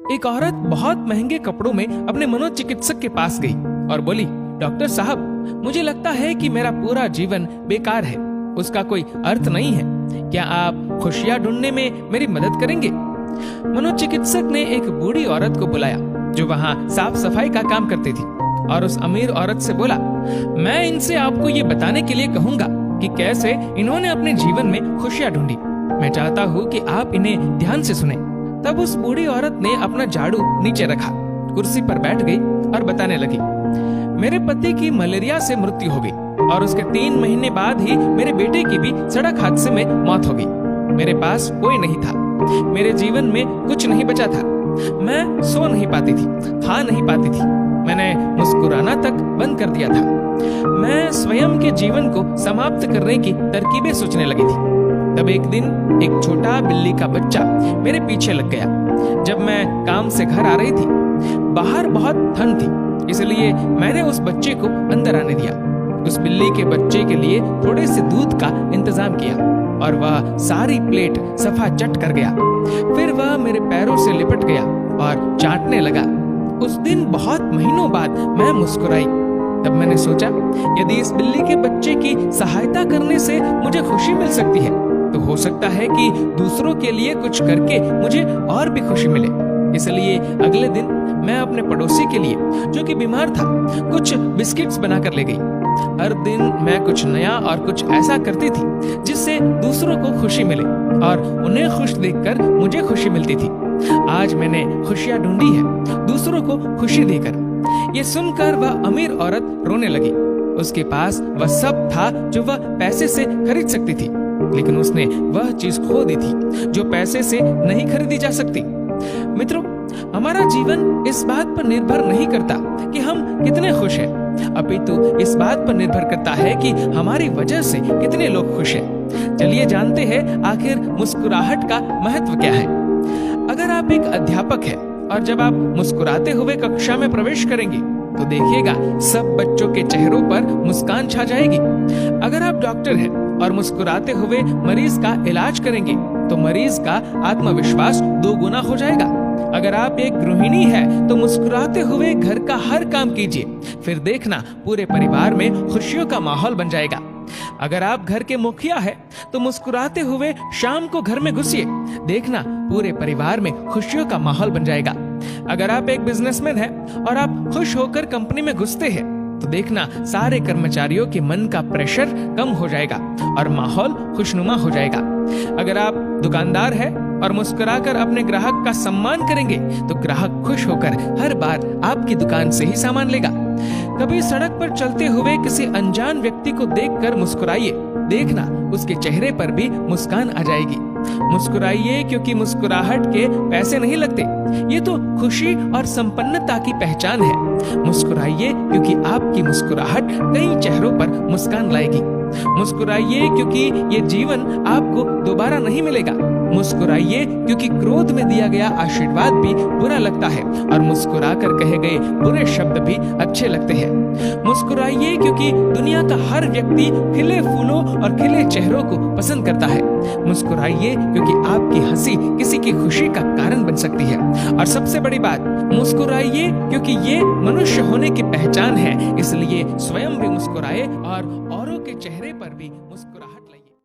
एक औरत बहुत महंगे कपड़ों में अपने मनोचिकित्सक के पास गई और बोली, डॉक्टर साहब, मुझे लगता है कि मेरा पूरा जीवन बेकार है, उसका कोई अर्थ नहीं है। क्या आप खुशियां ढूंढने में मेरी मदद करेंगे? मनोचिकित्सक ने एक बूढ़ी औरत को बुलाया जो वहाँ साफ सफाई का काम करती थी और उस अमीर औरत से बोला, मैं इनसे आपको ये बताने के लिए कहूंगा कि कैसे इन्होंने अपने जीवन में खुशियां ढूंढी। मैं चाहता हूँ कि आप इन्हें ध्यान से सुने। तब उस बूढ़ी औरत ने अपना झाड़ू नीचे रखा, कुर्सी पर बैठ गई और बताने लगी, मेरे पति की मलेरिया से मृत्यु हो गई और उसके 3 महीने बाद ही मेरे बेटे की भी सड़क हादसे में मौत हो गई। मेरे पास कोई नहीं था, मेरे जीवन में कुछ नहीं बचा था। मैं सो नहीं पाती थी, खा नहीं पाती थी, मैंने मुस्कुराना तक बंद कर दिया था। मैं स्वयं के जीवन को समाप्त करने की तरकीबें सोचने लगी थी। तब एक दिन एक छोटा बिल्ली का बच्चा मेरे पीछे लग गया। जब मैं काम से घर आ रही थी, बाहर बहुत ठंड थी, इसलिए मैंने उस बच्चे को अंदर आने दिया। उस बिल्ली के बच्चे के लिए थोड़े से दूध का इंतजाम किया और वह सारी प्लेट सफा चट कर गया। फिर वह मेरे पैरों से लिपट गया और चाटने लगा। उस दिन बहुत महीनों बाद मैं मुस्कुराई। तब मैंने सोचा, यदि इस बिल्ली के बच्चे की सहायता करने से मुझे खुशी मिल सकती है, तो हो सकता है कि दूसरों के लिए कुछ करके मुझे और भी खुशी मिले। इसलिए अगले दिन मैं अपने पड़ोसी के लिए, जो कि बीमार था, कुछ बिस्किट्स बनाकर ले गई। हर दिन मैं कुछ नया और कुछ ऐसा करती थी जिससे दूसरों को खुशी मिले और उन्हें खुश देखकर मुझे खुशी मिलती थी। आज मैंने खुशियां ढूंढी है दूसरों को खुशी देकर। ये सुनकर वह अमीर औरत रोने लगी। उसके पास वह सब था जो वह पैसे से खरीद सकती थी, लेकिन उसने वह चीज खो दी थी जो पैसे से नहीं खरीदी जा सकती। मित्रों, हमारा जीवन इस बात पर निर्भर नहीं करता कि हम कितने खुश हैं, अपितु इस बात पर निर्भर करता है कि हमारी वजह से कितने लोग खुश हैं। चलिए जानते हैं आखिर मुस्कुराहट का महत्व क्या है। अगर आप एक अध्यापक हैं और जब आप मुस्कुराते हुए कक्षा में प्रवेश करेंगे तो देखिएगा सब बच्चों के चेहरों पर मुस्कान छा जाएगी। अगर आप डॉक्टर हैं और मुस्कुराते हुए मरीज का इलाज करेंगे तो मरीज का आत्मविश्वास 2 गुना हो जाएगा। अगर आप एक गृहिणी है तो मुस्कुराते हुए घर का हर काम कीजिए, फिर देखना पूरे परिवार में खुशियों का माहौल बन जाएगा। अगर आप घर के मुखिया है तो मुस्कुराते हुए शाम को घर में घुसिए, देखना पूरे परिवार में खुशियों का माहौल बन जाएगा। अगर आप एक बिजनेसमैन है और आप खुश होकर कंपनी में घुसते हैं तो देखना सारे कर्मचारियों के मन का प्रेशर कम हो जाएगा और माहौल खुशनुमा हो जाएगा। अगर आप दुकानदार है और मुस्कुराकर अपने ग्राहक का सम्मान करेंगे तो ग्राहक खुश होकर हर बार आपकी दुकान से ही सामान लेगा। कभी सड़क पर चलते हुए किसी अनजान व्यक्ति को देखकर मुस्कुराइए, देखना उसके चेहरे पर भी मुस्कान आ जाएगी। मुस्कुराइए क्योंकि मुस्कुराहट के पैसे नहीं लगते, ये तो खुशी और संपन्नता की पहचान है। मुस्कुराइए क्योंकि आपकी मुस्कुराहट कई चेहरों पर मुस्कान लाएगी। मुस्कुराइए क्योंकि ये जीवन आपको दोबारा नहीं मिलेगा। मुस्कुराइए क्योंकि क्रोध में दिया गया आशीर्वाद भी बुरा लगता है और मुस्कुराकर कहे गए बुरे शब्द भी अच्छे लगते हैं। मुस्कुराइए क्योंकि दुनिया का हर व्यक्ति खिले फूलों और खिले चेहरों को पसंद करता है। मुस्कुराइए क्योंकि आपकी हंसी किसी की खुशी का कारण बन सकती है। और सबसे बड़ी बात, मुस्कुराइए क्योंकि ये मनुष्य होने की पहचान है, इसलिए स्वयं भी मुस्कुराए और औरों के चेहरे पर भी मुस्कुराए।